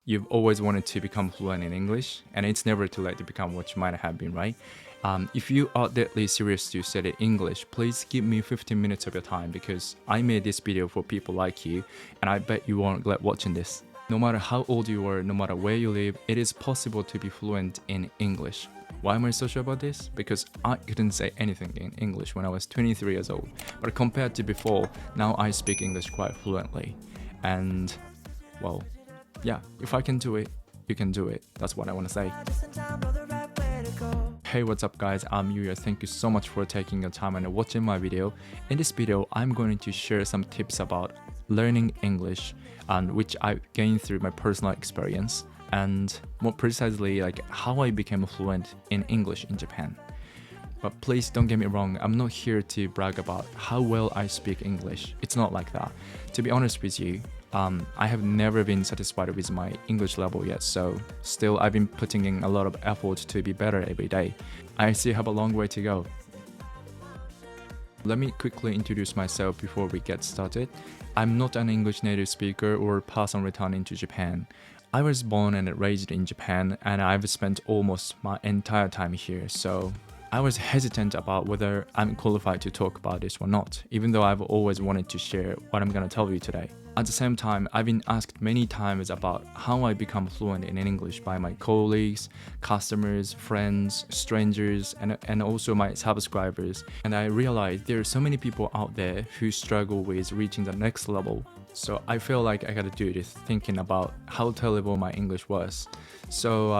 you've always wanted to become fluent in English, and it's never too late to become what you might have been, right? If you are deadly serious to study English, please give me 15 minutes of your time because I made this video for people like you, and I bet you won't regret watching this. No matter how old you are, no matter where you live, it is possible to be fluent in English. Why am I so sure about this? Because I couldn't say anything in English when I was 23 years old. But compared to before, now I speak English quite fluently. And, well, yeah, if I can do it, you can do it. That's what I want to say. Hey, what's up guys? I'm Yuya. Thank you so much for taking your time and watching my video. In this video, I'm going to share some tips about learning English, which I gained through my personal experience, and more precisely like how I became fluent in English in Japan. But please don't get me wrong, I'm not here to brag about how well I speak English. It's not like that. To be honest with you, I have never been satisfied with my English level yet, so still I've been putting in a lot of effort to be better every day. I still have a long way to go. Let me quickly introduce myself before we get started. I'm not an English native speaker or person returning to Japan. I was born and raised in Japan, and I've spent almost my entire time here, so I was hesitant about whether I'm qualified to talk about this or not, even though I've always wanted to share what I'm gonna tell you today. At the same time, I've been asked many times about how I become fluent in English by my colleagues, customers, friends, strangers, and also my subscribers. And I realized there are so many people out there who struggle with reaching the next level. So I feel like I gotta do this thinking about how terrible my English was. So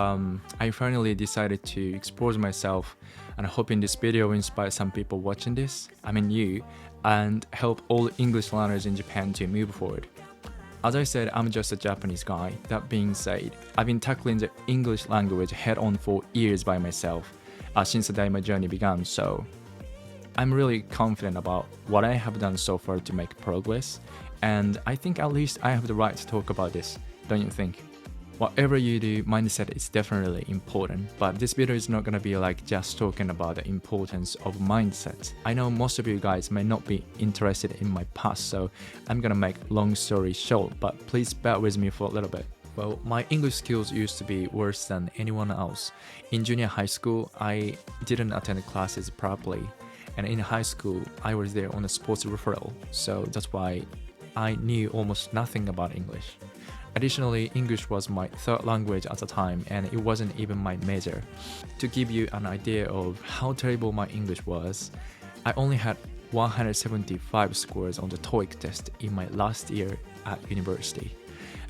I finally decided to expose myself, and hoping this video will inspire some people watching this, I mean you, and help all English learners in Japan to move forward. As I said, I'm just a Japanese guy. That being said, I've been tackling the English language head-on for years by myself since the day my journey began, so I'm really confident about what I have done so far to make progress, and I think at least I have the right to talk about this, don't you think? Whatever you do, mindset is definitely important, but this video is not gonna be like just talking about the importance of mindset. I know most of you guys may not be interested in my past, so I'm gonna make long story short, but please bear with me for a little bit. Well, my English skills used to be worse than anyone else. In junior high school, I didn't attend classes properly, and in high school, I was there on a sports referral, so that's why I knew almost nothing about English. Additionally, English was my third language at the time, and it wasn't even my major. To give you an idea of how terrible my English was, I only had 175 scores on the TOEIC test in my last year at university.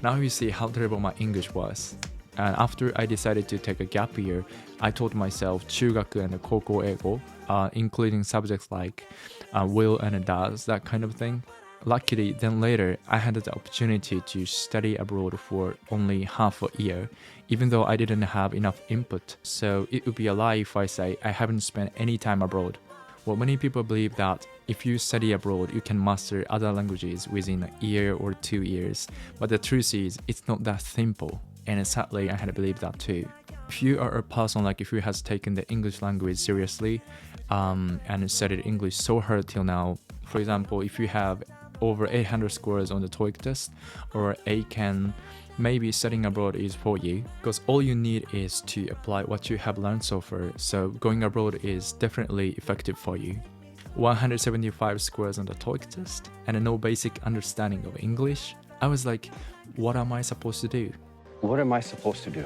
Now you see how terrible my English was. And after I decided to take a gap year, I taught myself 中学 and 高校英語, including subjects like will and does, that kind of thing. Luckily, then later, I had the opportunity to study abroad for only half a year, even though I didn't have enough input, so it would be a lie if I say I haven't spent any time abroad. Well, many people believe that if you study abroad, you can master other languages within a year or 2 years, but the truth is, it's not that simple, and sadly, I had believed that too. If you are a person like if you has taken the English language seriously, and studied English so hard till now, for example, if you have over 800 scores on the TOEIC test or ACAN, maybe studying abroad is for you, because all you need is to apply what you have learned so far, so going abroad is definitely effective for you. 175 scores on the TOEIC test and no basic understanding of English. I was like, what am I supposed to do? What am I supposed to do?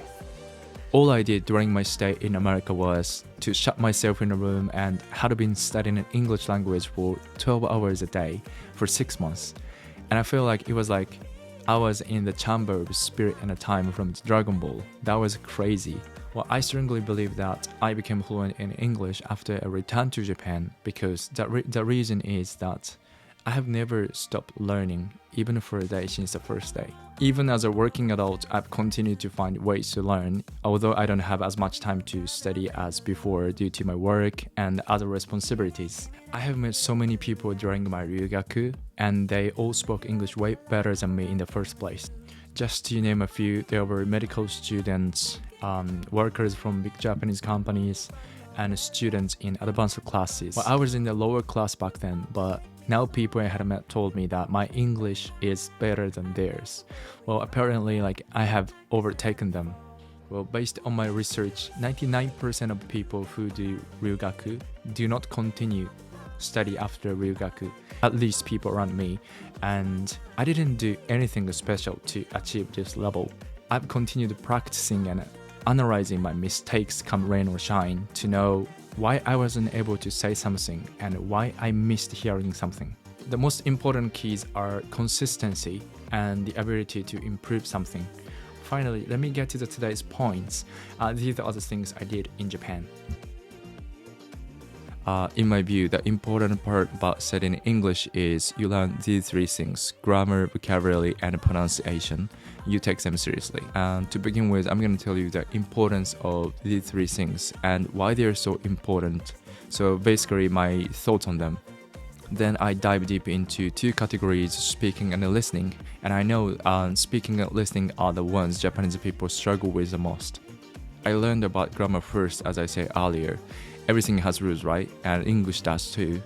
All I did during my stay in America was to shut myself in a room and had been studying an English language for 12 hours a day for 6 months. And I feel like it was like I was in the chamber of spirit and a time from Dragon Ball. That was crazy. Well, I strongly believe that I became fluent in English after a return to Japan because the reason is that I have never stopped learning, even for a day since the first day. Even as a working adult, I've continued to find ways to learn, although I don't have as much time to study as before due to my work and other responsibilities. I have met so many people during my ryugaku, and they all spoke English way better than me in the first place. Just to name a few, there were medical students, workers from big Japanese companies, and students in advanced classes. Well, I was in the lower class back then, but Now people I had met told me that my English is better than theirs. Well, apparently I have overtaken them. Well, based on my research, 99% of people who do ryugaku do not continue study after ryugaku, at least people around me, and I didn't do anything special to achieve this level. I've continued practicing and analyzing my mistakes come rain or shine to know why I wasn't able to say something and why I missed hearing something. The most important keys are consistency and the ability to improve something. Finally, let me get to today's points. These are the things I did in Japan. In my view, the important part about studying English is you learn these three things: grammar, vocabulary, and pronunciation. You take them seriously. And to begin with, I'm going to tell you the importance of these three things and why they're so important. So basically, my thoughts on them. Then I dive deep into two categories, speaking and listening. And I know speaking and listening are the ones Japanese people struggle with the most. I learned about grammar first, as I said earlier. Everything has rules, right? And English does too.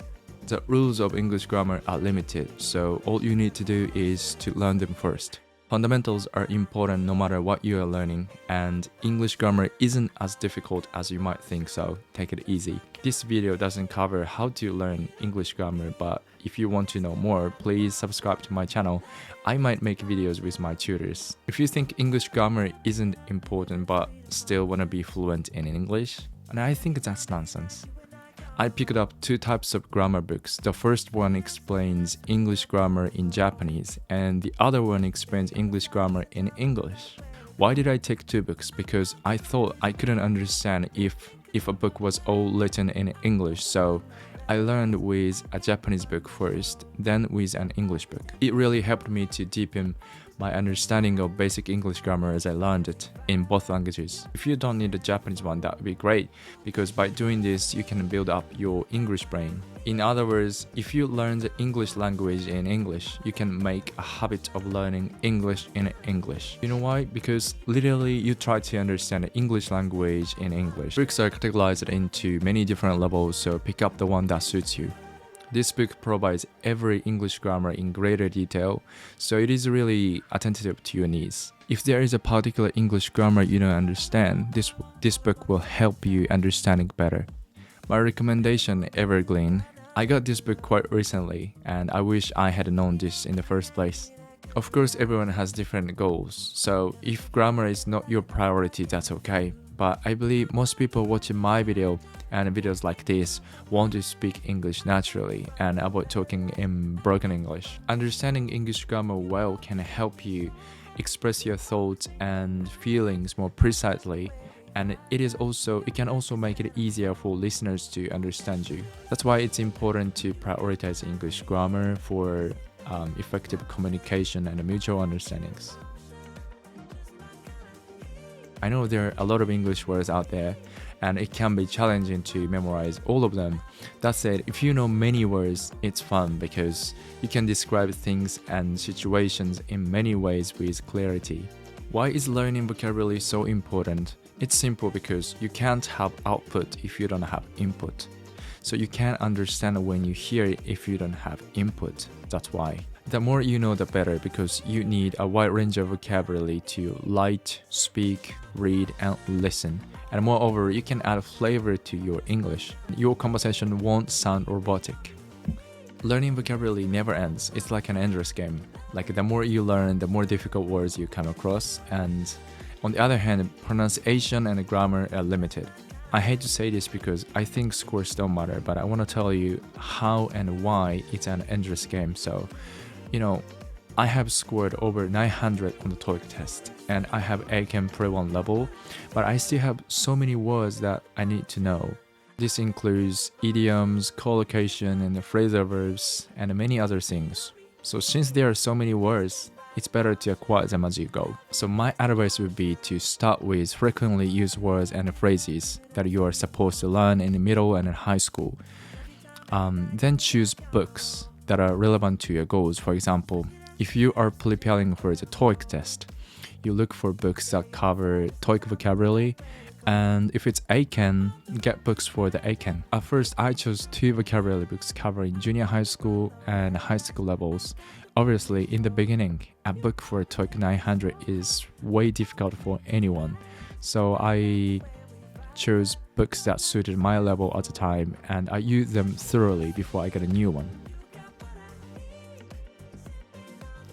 The rules of English grammar are limited, so all you need to do is to learn them first. Fundamentals are important no matter what you are learning, and English grammar isn't as difficult as you might think, so take it easy. This video doesn't cover how to learn English grammar, but if you want to know more, please subscribe to my channel. I might make videos with my tutors. If you think English grammar isn't important but still want to be fluent in English, and I think that's nonsense. I picked up two types of grammar books. The first one explains English grammar in Japanese, and the other one explains English grammar in English. Why did I take two books? Because I thought I couldn't understand if a book was all written in English, so I learned with a Japanese book first, then with an English book. It really helped me to deepen my understanding of basic English grammar as I learned it in both languages. If you don't need a Japanese one, that would be great, because by doing this, you can build up your English brain. In other words, if you learn the English language in English, you can make a habit of learning English in English. You know why? Because literally you try to understand the English language in English. Books are categorized into many different levels, so pick up the one that suits you. This book provides every English grammar in greater detail, so it is really attentive to your needs. If there is a particular English grammar you don't understand, this book will help you understand it better. My recommendation, Evergreen. I got this book quite recently, and I wish I had known this in the first place. Of course, everyone has different goals, so if grammar is not your priority, that's okay. But I believe most people watching my video and videos like this want to speak English naturally and avoid talking in broken English. Understanding English grammar well can help you express your thoughts and feelings more precisely, and it can also make it easier for listeners to understand you. That's why it's important to prioritize English grammar for effective communication and mutual understandings. I know there are a lot of English words out there, and it can be challenging to memorize all of them. That said, if you know many words, it's fun because you can describe things and situations in many ways with clarity. Why is learning vocabulary so important? It's simple because you can't have output if you don't have input. So you can't understand when you hear it if you don't have input. That's why. The more you know, the better, because you need a wide range of vocabulary to write, speak, read, and listen. And moreover, you can add flavor to your English. Your conversation won't sound robotic. Learning vocabulary never ends. It's like an endless game. Like the more you learn, the more difficult words you come across. And on the other hand, pronunciation and grammar are limited. I hate to say this because I think scores don't matter, but I want to tell you how and why it's an endless game. So, I have scored over 900 on the TOEIC test, and I have ACAM Pre-1 level, but I still have so many words that I need to know. This includes idioms, collocation, and phrasal verbs, and many other things. So since there are so many words, it's better to acquire them as you go. So my advice would be to start with frequently used words and phrases that you are supposed to learn in the middle and in high school. Then choose books that are relevant to your goals. For example, if you are preparing for the TOEIC test, you look for books that cover TOEIC vocabulary And if it's Aiken, get books for the Aiken. At first, I chose 2 vocabulary books covering junior high school and high school levels. Obviously, in the beginning, a book for TOEIC 900 is way difficult for anyone. So I chose books that suited my level at the time, and I used them thoroughly before I got a new one.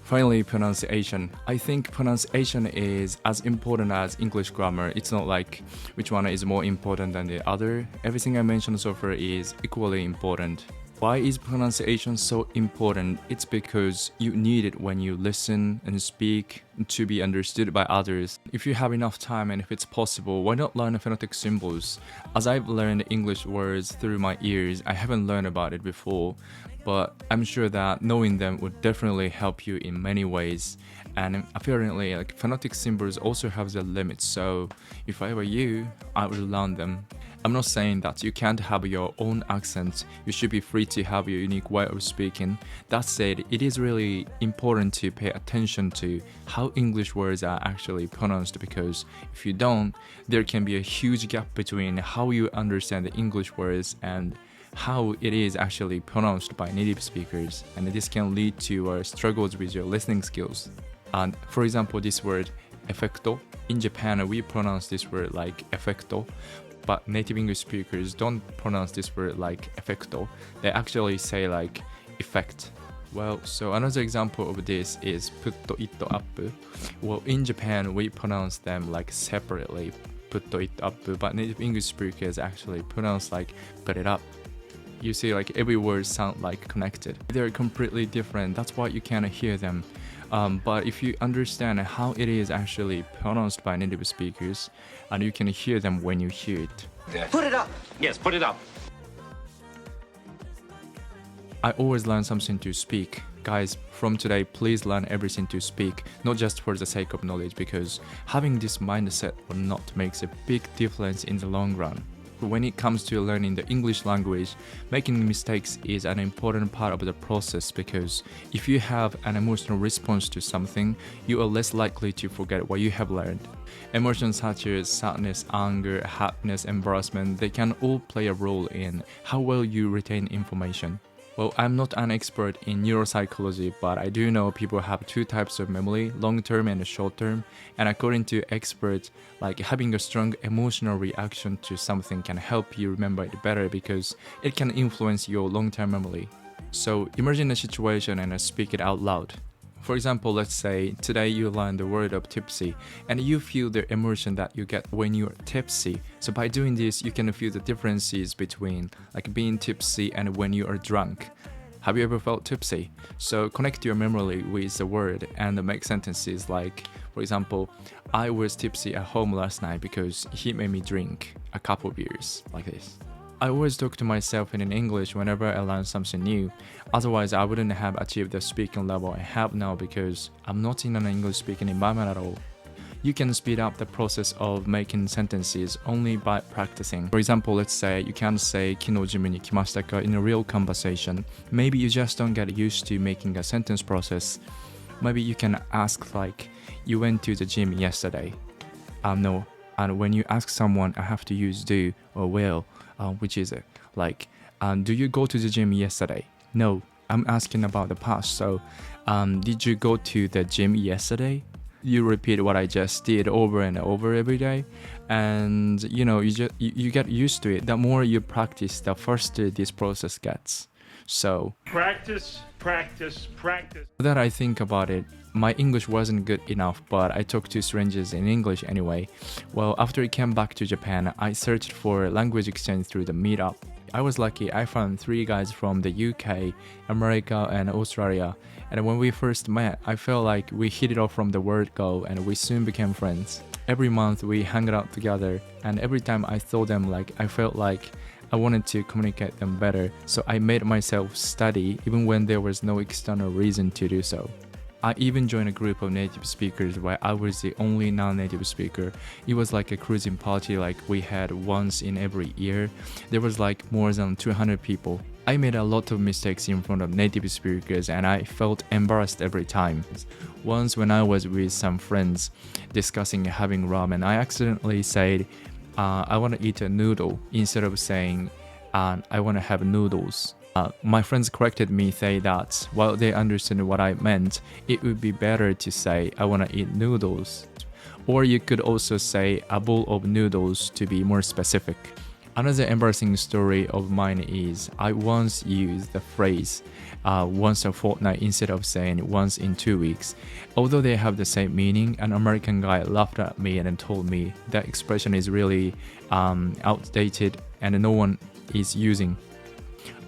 Finally, pronunciation. I think pronunciation is as important as English grammar. It's not like which one is more important than the other. Everything I mentioned so far is equally important. Why is pronunciation so important? It's because you need it when you listen and speak to be understood by others. If you have enough time and if it's possible, why not learn phonetic symbols? As I've learned English words through my ears, I haven't learned about it before, but I'm sure that knowing them would definitely help you in many ways. And apparently, like phonetic symbols also have their limits, so if I were you, I would learn them. I'm not saying that you can't have your own accent. You should be free to have your unique way of speaking. That said, it is really important to pay attention to how English words are actually pronounced, because if you don't, there can be a huge gap between how you understand the English words and how it is actually pronounced by native speakers, and this can lead to struggles with your listening skills. And for example, this word effecto, in Japan we pronounce this word like effecto, but native English speakers don't pronounce this word like effecto. They actually say like effect. Well, so another example of this is put it up. Well, in Japan we pronounce them like separately, put it up, but native English speakers actually pronounce like put it up. You see, like every word sound like connected. They're completely different, that's why you can't hear them. But if you understand how it is actually pronounced by native speakers, and you can hear them when you hear it. Put it up! Yes, put it up. I always learn something to speak. Guys, from today, please learn everything to speak, not just for the sake of knowledge, because having this mindset or not makes a big difference in the long run. When it comes to learning the English language, making mistakes is an important part of the process, because if you have an emotional response to something, you are less likely to forget what you have learned. Emotions such as sadness, anger, happiness, embarrassment, they can all play a role in how well you retain information. Well, I'm not an expert in neuropsychology, but I do know people have 2 types of memory, long-term and short-term. And according to experts, like having a strong emotional reaction to something can help you remember it better, because it can influence your long-term memory. So imagine a situation and speak it out loud. For example, let's say today you learn the word of tipsy, and you feel the emotion that you get when you're tipsy. So by doing this, you can feel the differences between like being tipsy and when you are drunk. Have you ever felt tipsy? So connect your memory with the word and make sentences like, for example, I was tipsy at home last night because he made me drink a couple beers, like this. I always talk to myself in English whenever I learn something new. Otherwise, I wouldn't have achieved the speaking level I have now, because I'm not in an English speaking environment at all. You can speed up the process of making sentences only by practicing. For example, let's say you can't say 昨日ジムに来ましたか in a real conversation. Maybe you just don't get used to making a sentence process. Maybe you can ask like, you went to the gym yesterday. No. And when you ask someone, I have to use do or will, which is like, do you go to the gym yesterday? No, I'm asking about the past. So, did you go to the gym yesterday? You repeat what I just did over and over every day, and you get used to it. The more you practice, the faster this process gets. So practice. that I think about it, my English wasn't good enough, but I talked to strangers in English anyway. Well, after I came back to Japan, I searched for language exchange through the meetup. I was lucky. I found 3 guys from the UK, America, and Australia. And when we first met, I felt like we hit it off from the word go, and we soon became friends. Every month we hung out together, and every time I saw them, I felt like I wanted to communicate them better. So I made myself study even when there was no external reason to do so. I even joined a group of native speakers where I was the only non-native speaker. It was like a cruising party like we had once in every year. There was like more than 200 people. I made a lot of mistakes in front of native speakers, and I felt embarrassed every time. Once when I was with some friends discussing having ramen, I accidentally said, I want to eat a noodle instead of saying I want to have noodles. My friends corrected me, say that while they understood what I meant, it would be better to say I want to eat noodles. Or you could also say a bowl of noodles to be more specific. Another embarrassing story of mine is I once used the phrase once a fortnight instead of saying once in 2 weeks. Although they have the same meaning, an American guy laughed at me and told me that expression is really outdated and no one is using.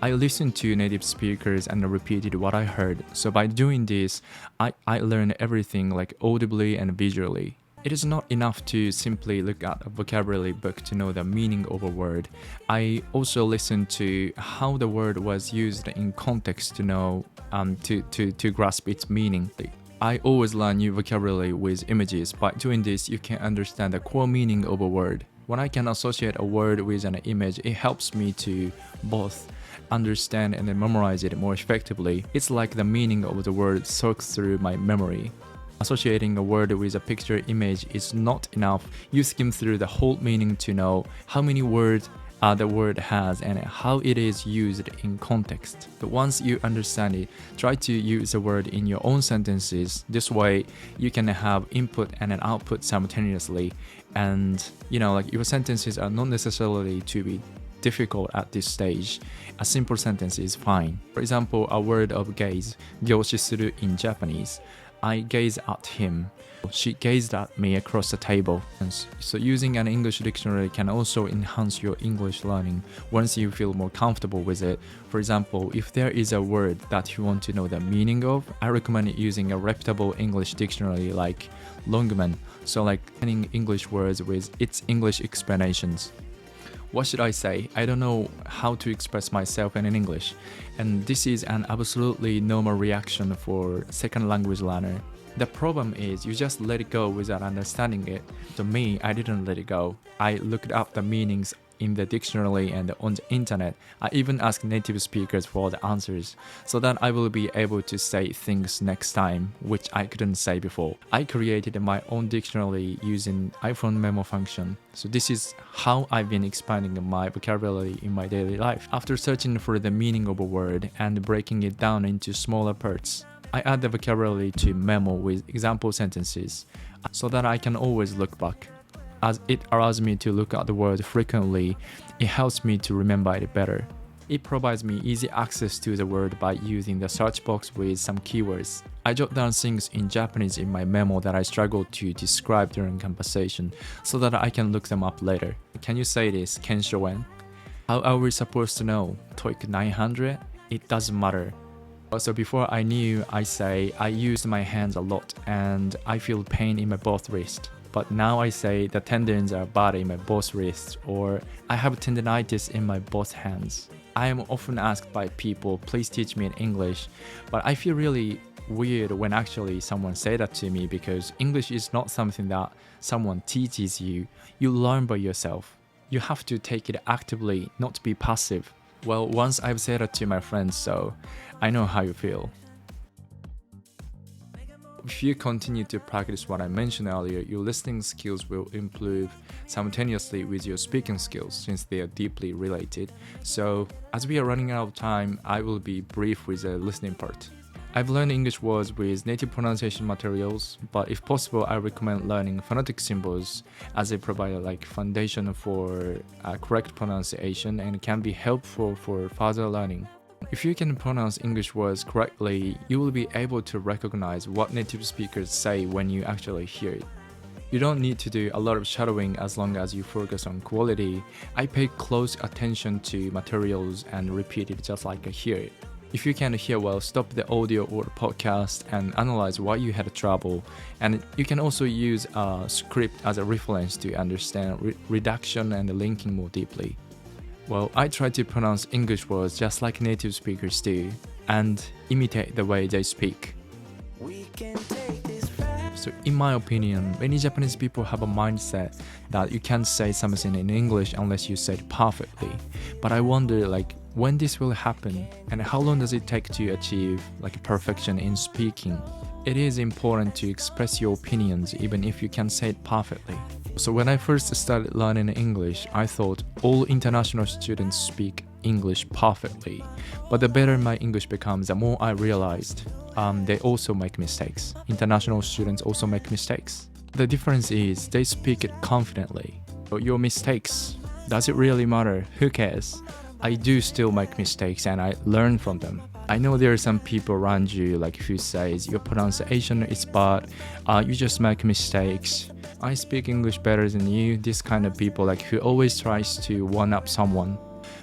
I listened to native speakers and repeated what I heard. So by doing this, I learned everything like audibly and visually. It is not enough to simply look at a vocabulary book to know the meaning of a word. I also listened to how the word was used in context to know to grasp its meaning. I always learn new vocabulary with images. By doing this, you can understand the core meaning of a word. When I can associate a word with an image, it helps me to both understand and memorize it more effectively. It's like the meaning of the word soaks through my memory. Associating a word with a picture image is not enough. You skim through the whole meaning to know how many words the word has and how it is used in context. But once you understand it, try to use the word in your own sentences. This way, you can have input and an output simultaneously. And your sentences are not necessarily to be difficult at this stage. A simple sentence is fine. For example, a word of gaze, 凝視する in Japanese. I gaze at him. She gazed at me across the table. So using an English dictionary can also enhance your English learning once you feel more comfortable with it. For example, if there is a word that you want to know the meaning of, I recommend using a reputable English dictionary like Longman. So like finding English words with its English explanations. What should I say? I don't know how to express myself in English, and this is an absolutely normal reaction for second language learner. The problem is you just let it go without understanding it. To me, I didn't let it go. I looked up the meanings in the dictionary and on the internet. I even asked native speakers for the answers so that I will be able to say things next time which I couldn't say before. I created my own dictionary using iPhone memo function. So this is how I've been expanding my vocabulary in my daily life. After searching for the meaning of a word and breaking it down into smaller parts, I add the vocabulary to memo with example sentences so that I can always look back. As it allows me to look at the word frequently, it helps me to remember it better. It provides me easy access to the word by using the search box with some keywords. I jot down things in Japanese in my memo that I struggle to describe during conversation so that I can look them up later. Can you say this, Kenshoen? How are we supposed to know? TOEIC 900? It doesn't matter. So before I knew, I say I used my hands a lot and I feel pain in my both wrists. But now I say the tendons are bad in my both wrists, or I have tendinitis in my both hands. I am often asked by people, please teach me in English, but I feel really weird when actually someone say that to me because English is not something that someone teaches you. You learn by yourself. You have to take it actively, not be passive. Well, once I've said that to my friends, so I know how you feel. If you continue to practice what I mentioned earlier, your listening skills will improve simultaneously with your speaking skills since they are deeply related. So, as we are running out of time, I will be brief with the listening part. I've learned English words with native pronunciation materials, but if possible, I recommend learning phonetic symbols as they provide a foundation for correct pronunciation and can be helpful for further learning. If you can pronounce English words correctly, you will be able to recognize what native speakers say when you actually hear it. You don't need to do a lot of shadowing as long as you focus on quality. I pay close attention to materials and repeat it just like I hear it. If you can't hear well, stop the audio or podcast and analyze why you had trouble. And you can also use a script as a reference to understand reduction and linking more deeply. Well, I try to pronounce English words just like native speakers do and imitate the way they speak. So in my opinion, many Japanese people have a mindset that you can't say something in English unless you say it perfectly. But I wonder when this will happen and how long does it take to achieve perfection in speaking? It is important to express your opinions even if you can't say it perfectly. So when I first started learning English, I thought all international students speak English perfectly. But the better my English becomes, the more I realized they also make mistakes. International students also make mistakes. The difference is they speak it confidently. Your mistakes, does it really matter? Who cares? I do still make mistakes and I learn from them. I know there are some people around you like who says your pronunciation is bad, you just make mistakes. I speak English better than you. This kind of people like who always tries to one up someone.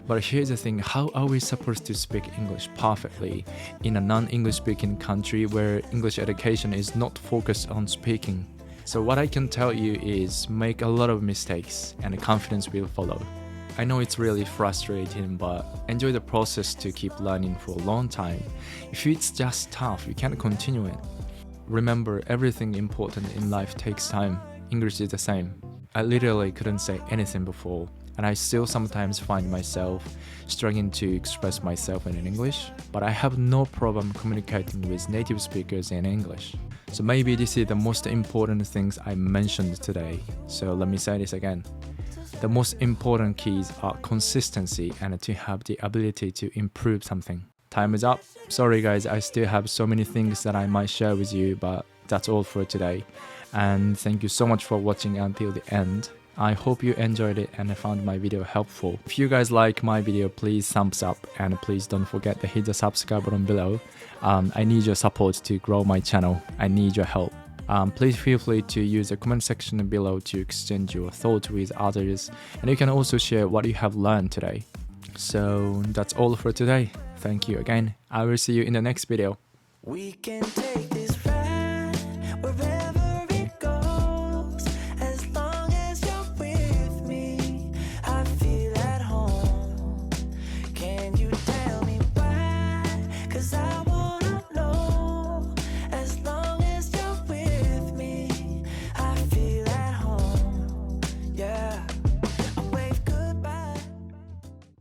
But here's the thing, how are we supposed to speak English perfectly in a non-English speaking country where English education is not focused on speaking? So what I can tell you is make a lot of mistakes and confidence will follow. I know it's really frustrating, but enjoy the process to keep learning for a long time. If it's just tough, you can't continue it. Remember, everything important in life takes time. English is the same. I literally couldn't say anything before, and I still sometimes find myself struggling to express myself in English, but I have no problem communicating with native speakers in English. So maybe this is the most important things I mentioned today. So let me say this again. The most important keys are consistency and to have the ability to improve something. Time is up. Sorry guys, I still have so many things that I might share with you, but that's all for today. And thank you so much for watching until the end. I hope you enjoyed it and found my video helpful. If you guys like my video, please thumbs up and please don't forget to hit the subscribe button below. I need your support to grow my channel. I need your help. Please feel free to use the comment section below to exchange your thoughts with others, and you can also share what you have learned today. So that's all for today. Thank you again. I will see you in the next video. We can take this.